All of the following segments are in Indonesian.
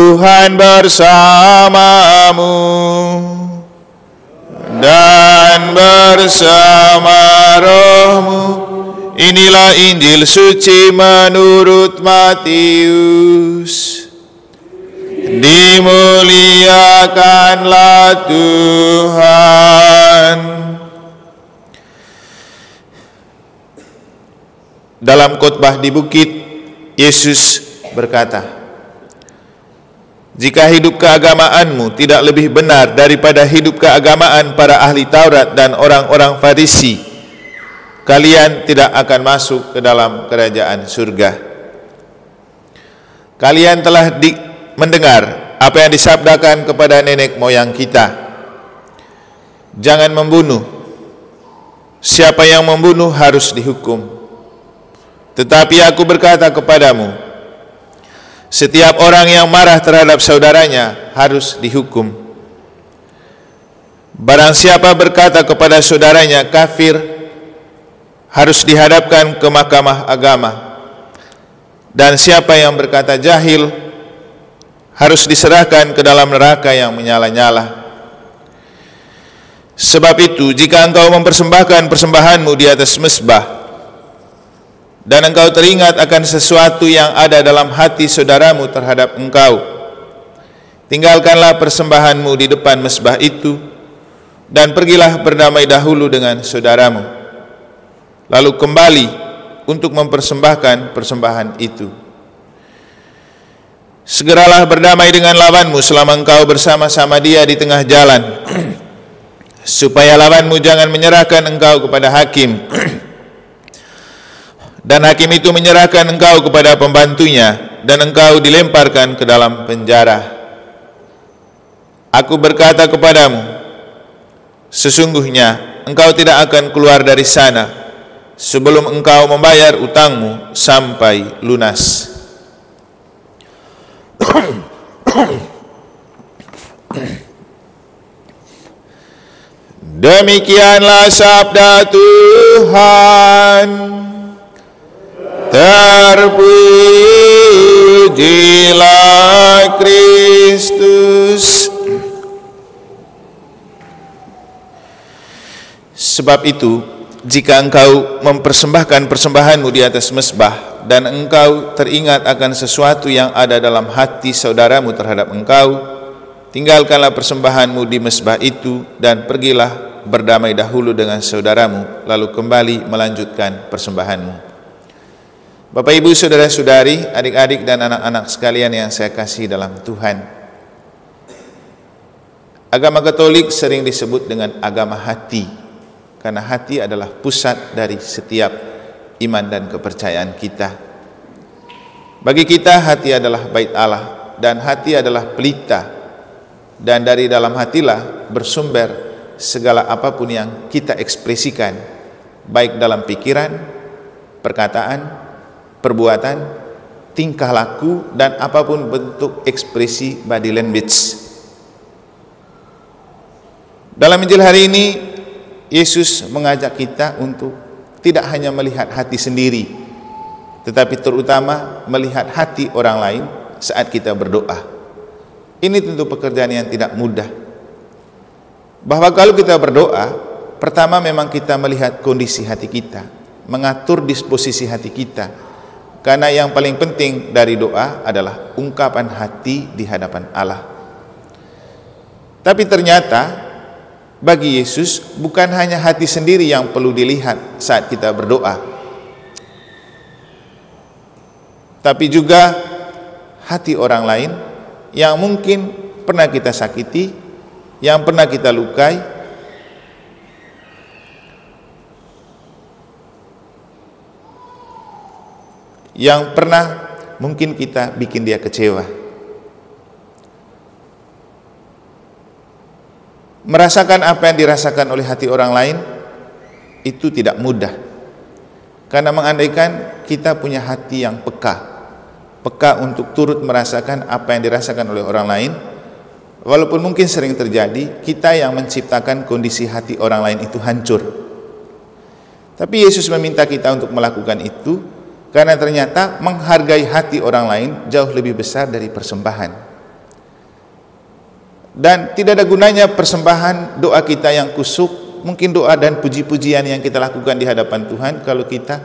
Tuhan bersamamu dan bersama rohmu. Inilah Injil suci menurut Matius. Dimuliakanlah Tuhan. Dalam khotbah di bukit, Yesus berkata, "Jika hidup keagamaanmu tidak lebih benar daripada hidup keagamaan para ahli Taurat dan orang-orang Farisi, kalian tidak akan masuk ke dalam kerajaan surga. Kalian telah mendengar apa yang disabdakan kepada nenek moyang kita, jangan membunuh. Siapa yang membunuh harus dihukum. Tetapi aku berkata kepadamu, setiap orang yang marah terhadap saudaranya harus dihukum. Barang siapa berkata kepada saudaranya kafir, harus dihadapkan ke mahkamah agama. Dan siapa yang berkata jahil, harus diserahkan ke dalam neraka yang menyala-nyala. Sebab itu, jika engkau mempersembahkan persembahanmu di atas mezbah, dan engkau teringat akan sesuatu yang ada dalam hati saudaramu terhadap engkau, tinggalkanlah persembahanmu di depan mezbah itu, dan pergilah berdamai dahulu dengan saudaramu, lalu kembali untuk mempersembahkan persembahan itu. Segeralah berdamai dengan lawanmu selama engkau bersama-sama dia di tengah jalan, supaya lawanmu jangan menyerahkan engkau kepada hakim, dan hakim itu menyerahkan engkau kepada pembantunya, dan engkau dilemparkan ke dalam penjara. Aku berkata kepadamu, sesungguhnya engkau tidak akan keluar dari sana sebelum engkau membayar utangmu sampai lunas." Demikianlah sabda Tuhan. Terpujilah Kristus. Sebab itu, jika engkau mempersembahkan persembahanmu di atas mezbah, dan engkau teringat akan sesuatu yang ada dalam hati saudaramu terhadap engkau, tinggalkanlah persembahanmu di mezbah itu, dan pergilah berdamai dahulu dengan saudaramu, lalu kembali melanjutkan persembahanmu. Bapak, Ibu, saudara-saudari, adik-adik dan anak-anak sekalian yang saya kasih dalam Tuhan, agama Katolik sering disebut dengan agama hati, karena hati adalah pusat dari setiap iman dan kepercayaan kita. Bagi kita, hati adalah bait Allah, dan hati adalah pelita, dan dari dalam hatilah bersumber segala apapun yang kita ekspresikan, baik dalam pikiran, perkataan, perbuatan, tingkah laku, dan apapun bentuk ekspresi body language. Dalam Injil hari ini, Yesus mengajak kita untuk tidak hanya melihat hati sendiri, tetapi terutama melihat hati orang lain saat kita berdoa. Ini tentu pekerjaan yang tidak mudah. Bahwa kalau kita berdoa, pertama memang kita melihat kondisi hati kita, mengatur disposisi hati kita. Karena yang paling penting dari doa adalah ungkapan hati di hadapan Allah. Tapi ternyata bagi Yesus, bukan hanya hati sendiri yang perlu dilihat saat kita berdoa, tapi juga hati orang lain yang mungkin pernah kita sakiti, yang pernah kita lukai, yang pernah mungkin kita bikin dia kecewa. Merasakan apa yang dirasakan oleh hati orang lain itu tidak mudah. Karena mengandaikan kita punya hati yang peka untuk turut merasakan apa yang dirasakan oleh orang lain, walaupun mungkin sering terjadi kita yang menciptakan kondisi hati orang lain itu hancur. Tapi Yesus meminta kita untuk melakukan itu, karena ternyata menghargai hati orang lain jauh lebih besar dari persembahan. Dan tidak ada gunanya persembahan doa kita yang kusuk, mungkin doa dan puji-pujian yang kita lakukan di hadapan Tuhan, kalau kita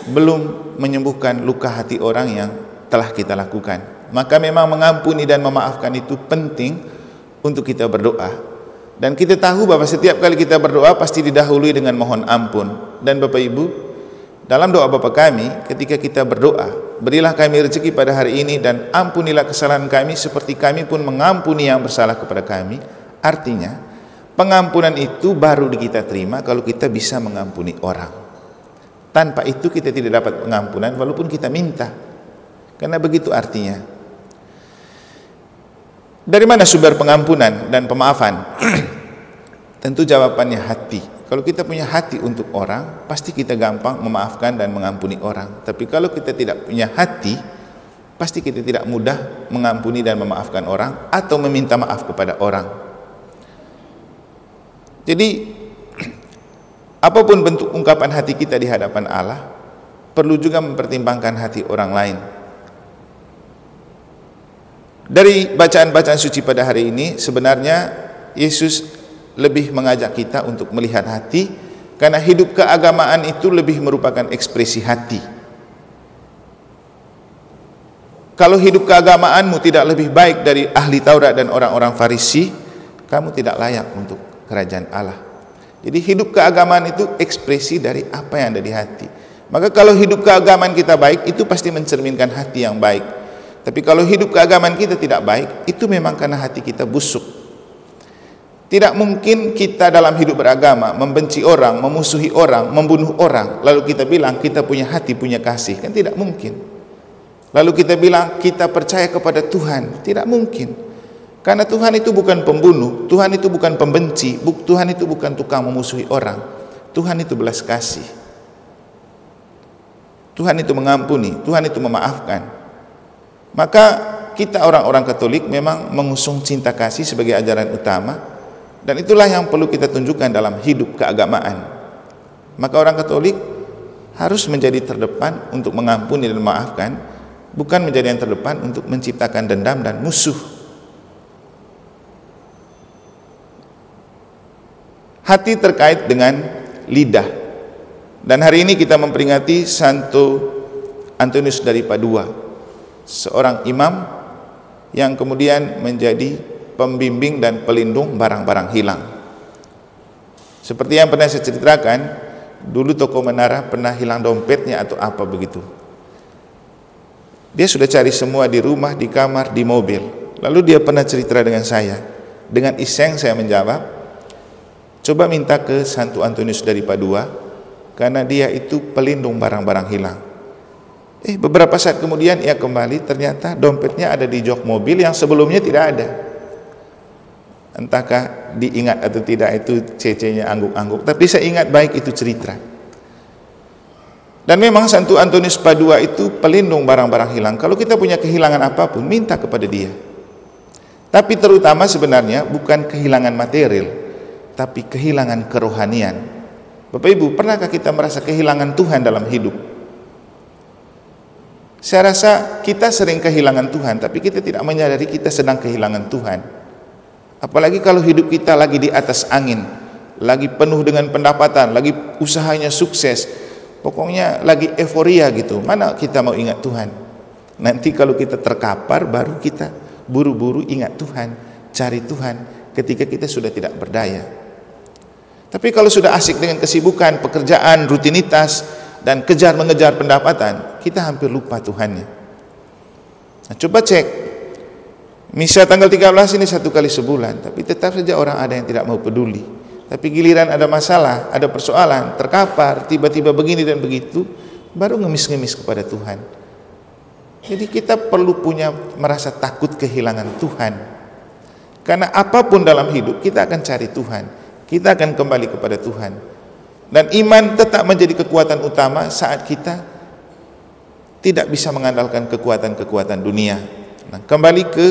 belum menyembuhkan luka hati orang yang telah kita lakukan. Maka memang mengampuni dan memaafkan itu penting untuk kita berdoa. Dan kita tahu bahwa setiap kali kita berdoa pasti didahului dengan mohon ampun. Dan Bapak Ibu, dalam doa Bapa kami, ketika kita berdoa, berilah kami rezeki pada hari ini dan ampunilah kesalahan kami seperti kami pun mengampuni yang bersalah kepada kami. Artinya, pengampunan itu baru kita terima kalau kita bisa mengampuni orang. Tanpa itu kita tidak dapat pengampunan walaupun kita minta. Karena begitu artinya. Dari mana sumber pengampunan dan pemaafan? Tentu jawabannya hati. Kalau kita punya hati untuk orang, pasti kita gampang memaafkan dan mengampuni orang. Tapi kalau kita tidak punya hati, pasti kita tidak mudah mengampuni dan memaafkan orang atau meminta maaf kepada orang. Jadi, apapun bentuk ungkapan hati kita di hadapan Allah, perlu juga mempertimbangkan hati orang lain. Dari bacaan-bacaan suci pada hari ini, sebenarnya Yesus lebih mengajak kita untuk melihat hati, karena hidup keagamaan itu lebih merupakan ekspresi hati. Kalau hidup keagamaanmu tidak lebih baik dari ahli Taurat dan orang-orang Farisi, kamu tidak layak untuk kerajaan Allah. Jadi hidup keagamaan itu ekspresi dari apa yang ada di hati. Maka kalau hidup keagamaan kita baik, itu pasti mencerminkan hati yang baik. Tapi kalau hidup keagamaan kita tidak baik, itu memang karena hati kita busuk. Tidak mungkin kita dalam hidup beragama membenci orang, memusuhi orang, membunuh orang, lalu kita bilang kita punya hati, punya kasih. Kan tidak mungkin. Lalu kita bilang kita percaya kepada Tuhan. Tidak mungkin. Karena Tuhan itu bukan pembunuh, Tuhan itu bukan pembenci, Tuhan itu bukan tukang memusuhi orang. Tuhan itu belas kasih. Tuhan itu mengampuni, Tuhan itu memaafkan. Maka kita orang-orang Katolik memang mengusung cinta kasih sebagai ajaran utama, dan itulah yang perlu kita tunjukkan dalam hidup keagamaan. Maka orang Katolik harus menjadi terdepan untuk mengampuni dan memaafkan, bukan menjadi yang terdepan untuk menciptakan dendam dan musuh. Hati terkait dengan lidah. Dan hari ini kita memperingati Santo Antonius dari Padua, seorang imam yang kemudian menjadi pembimbing dan pelindung barang-barang hilang. Seperti yang pernah saya ceritakan, dulu toko menara pernah hilang dompetnya atau apa begitu. Dia sudah cari semua di rumah, di kamar, di mobil. Lalu dia pernah cerita dengan saya. Dengan iseng saya menjawab, coba minta ke Santo Antonius dari Padua, karena dia itu pelindung barang-barang hilang. Beberapa saat kemudian ia kembali, ternyata dompetnya ada di jok mobil yang sebelumnya tidak ada. Entahkah diingat atau tidak, itu cece-nya angguk-angguk, tapi saya ingat baik itu cerita. Dan memang Santo Antonius Padua itu pelindung barang-barang hilang. Kalau kita punya kehilangan apapun, minta kepada dia. Tapi terutama sebenarnya bukan kehilangan material, tapi kehilangan kerohanian. Bapak Ibu, pernahkah kita merasa kehilangan Tuhan dalam hidup? Saya rasa kita sering kehilangan Tuhan, tapi kita tidak menyadari kita sedang kehilangan Tuhan. Apalagi kalau hidup kita lagi di atas angin, lagi penuh dengan pendapatan, lagi usahanya sukses, pokoknya lagi euforia gitu. Mana kita mau ingat Tuhan? Nanti kalau kita terkapar, baru kita buru-buru ingat Tuhan, cari Tuhan ketika kita sudah tidak berdaya. Tapi kalau sudah asik dengan kesibukan, pekerjaan, rutinitas, dan kejar-mengejar pendapatan, kita hampir lupa Tuhannya. Nah, coba cek, misa tanggal 13 ini 1 kali sebulan, tapi tetap saja orang ada yang tidak mau peduli. Tapi giliran ada masalah, ada persoalan, terkapar, tiba-tiba begini dan begitu, baru ngemis-ngemis kepada Tuhan. Jadi kita perlu merasa takut kehilangan Tuhan. Karena apapun dalam hidup, kita akan cari Tuhan, kita akan kembali kepada Tuhan. Dan iman tetap menjadi kekuatan utama saat kita tidak bisa mengandalkan kekuatan-kekuatan dunia. Nah, kembali ke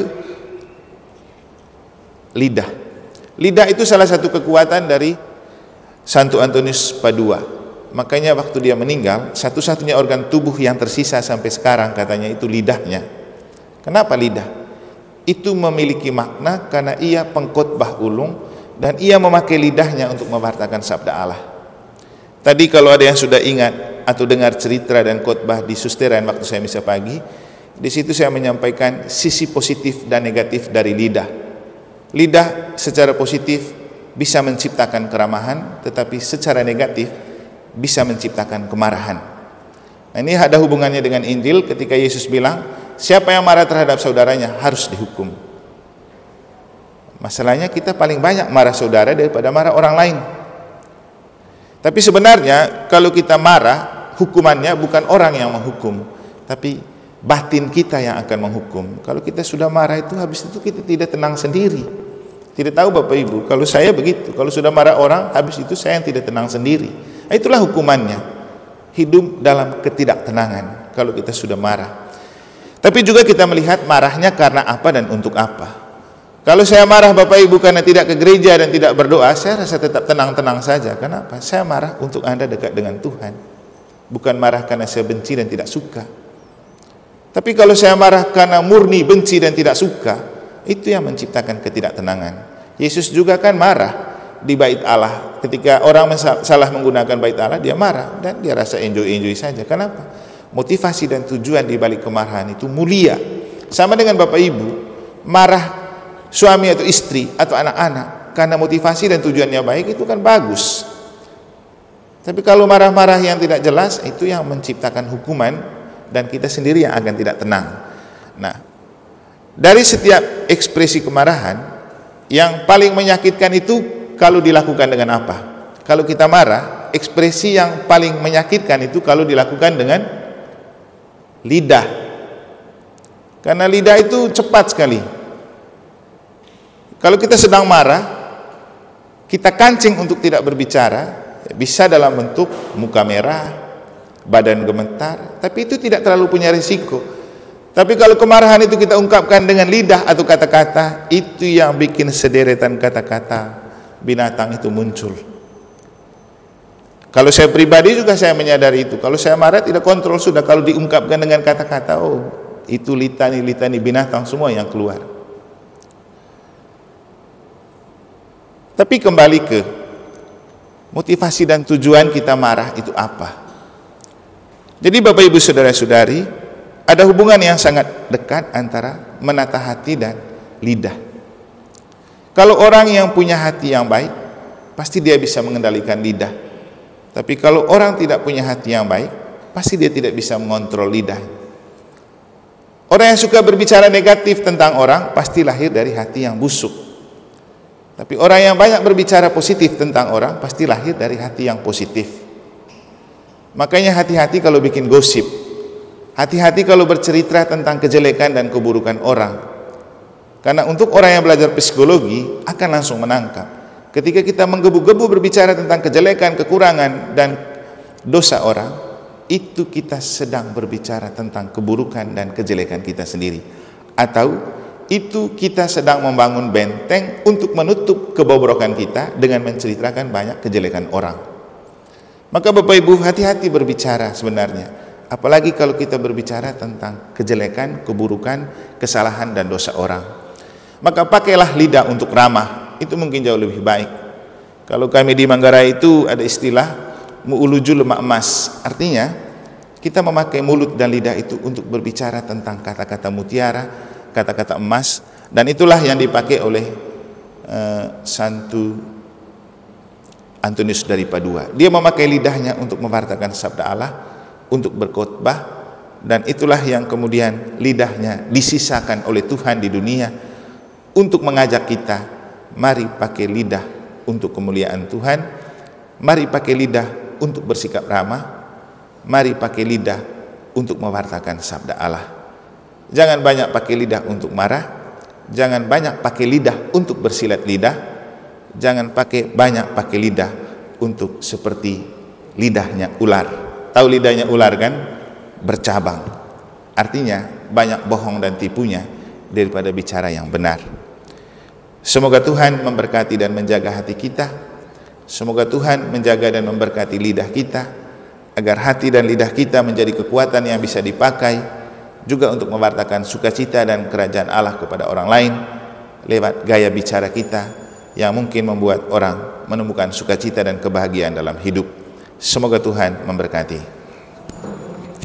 lidah. Lidah itu salah satu kekuatan dari Santo Antonius Padua. Makanya waktu dia meninggal, satu-satunya organ tubuh yang tersisa sampai sekarang katanya itu lidahnya. Kenapa lidah? itu memiliki makna karena ia pengkhotbah ulung dan ia memakai lidahnya untuk mewartakan sabda Allah. Tadi kalau ada yang sudah ingat atau dengar cerita dan khotbah di Susteran waktu saya misa pagi, di situ saya menyampaikan sisi positif dan negatif dari lidah. Lidah secara positif bisa menciptakan keramahan, tetapi secara negatif bisa menciptakan kemarahan. Nah, ini ada hubungannya dengan Injil ketika Yesus bilang, siapa yang marah terhadap saudaranya harus dihukum. Masalahnya kita paling banyak marah saudara daripada marah orang lain. Tapi sebenarnya kalau kita marah, hukumannya bukan orang yang menghukum, tapi batin kita yang akan menghukum. Kalau kita sudah marah itu, habis itu kita tidak tenang sendiri. Tidak tahu Bapak Ibu, kalau saya begitu, kalau sudah marah orang, habis itu saya yang tidak tenang sendiri. Nah, itulah hukumannya. Hidup dalam ketidaktenangan kalau kita sudah marah. Tapi juga kita melihat marahnya karena apa dan untuk apa. Kalau saya marah Bapak Ibu karena tidak ke gereja dan tidak berdoa, saya rasa tetap tenang-tenang saja. Kenapa? Saya marah untuk Anda dekat dengan Tuhan, bukan marah karena saya benci dan tidak suka. Tapi kalau saya marah karena murni benci dan tidak suka, itu yang menciptakan ketidaktenangan. Yesus juga kan marah di bait Allah. Ketika orang salah menggunakan bait Allah, dia marah dan dia rasa enjoy saja. Kenapa? Motivasi dan tujuan di balik kemarahan itu mulia. Sama dengan Bapak Ibu, marah suami atau istri atau anak-anak karena motivasi dan tujuannya baik, itu kan bagus. Tapi kalau marah-marah yang tidak jelas, itu yang menciptakan hukuman dan kita sendiri yang akan tidak tenang. Nah, dari setiap ekspresi kemarahan, yang paling menyakitkan itu kalau dilakukan dengan apa? Kalau kita marah, ekspresi yang paling menyakitkan itu kalau dilakukan dengan lidah. Karena lidah itu cepat sekali. Kalau kita sedang marah, kita kancing untuk tidak berbicara, bisa dalam bentuk muka merah, badan gemetar, tapi itu tidak terlalu punya risiko. Tapi kalau kemarahan itu kita ungkapkan dengan lidah atau kata-kata, itu yang bikin sederetan kata-kata binatang itu muncul. Kalau saya pribadi juga saya menyadari itu. Kalau saya marah tidak kontrol sudah, kalau diungkapkan dengan kata-kata, oh itu litani-litani binatang semua yang keluar. Tapi kembali ke motivasi dan tujuan kita marah itu apa? Jadi Bapak Ibu Saudara-saudari, ada hubungan yang sangat dekat antara menata hati dan lidah. Kalau orang yang punya hati yang baik, pasti dia bisa mengendalikan lidah. Tapi kalau orang tidak punya hati yang baik, pasti dia tidak bisa mengontrol lidah. Orang yang suka berbicara negatif tentang orang, pasti lahir dari hati yang busuk. Tapi orang yang banyak berbicara positif tentang orang, pasti lahir dari hati yang positif. Makanya hati-hati kalau bikin gosip. Hati-hati kalau bercerita tentang kejelekan dan keburukan orang. Karena untuk orang yang belajar psikologi akan langsung menangkap. Ketika kita menggebu-gebu berbicara tentang kejelekan, kekurangan, dan dosa orang, itu kita sedang berbicara tentang keburukan dan kejelekan kita sendiri. Atau itu kita sedang membangun benteng untuk menutup kebobrokan kita dengan menceritakan banyak kejelekan orang. Maka Bapak Ibu hati-hati berbicara sebenarnya. Apalagi kalau kita berbicara tentang kejelekan, keburukan, kesalahan, dan dosa orang. Maka pakailah lidah untuk ramah, itu mungkin jauh lebih baik. Kalau kami di Manggarai itu ada istilah mu'uluju lemak emas, artinya kita memakai mulut dan lidah itu untuk berbicara tentang kata-kata mutiara, kata-kata emas, dan itulah yang dipakai oleh Santo Antonius dari Padua. Dia memakai lidahnya untuk mewartakan sabda Allah, untuk berkhotbah, dan itulah yang kemudian lidahnya disisakan oleh Tuhan di dunia untuk mengajak kita, mari pakai lidah untuk kemuliaan Tuhan, mari pakai lidah untuk bersikap ramah, mari pakai lidah untuk mewartakan sabda Allah. Jangan banyak pakai lidah untuk marah, jangan banyak pakai lidah untuk bersilat lidah, jangan banyak pakai lidah untuk seperti lidahnya ular. Tahu lidahnya ular kan? Bercabang. Artinya banyak bohong dan tipunya daripada bicara yang benar. Semoga Tuhan memberkati dan menjaga hati kita. Semoga Tuhan menjaga dan memberkati lidah kita, agar hati dan lidah kita menjadi kekuatan yang bisa dipakai juga untuk mewartakan sukacita dan kerajaan Allah kepada orang lain lewat gaya bicara kita yang mungkin membuat orang menemukan sukacita dan kebahagiaan dalam hidup. Semoga Tuhan memberkati.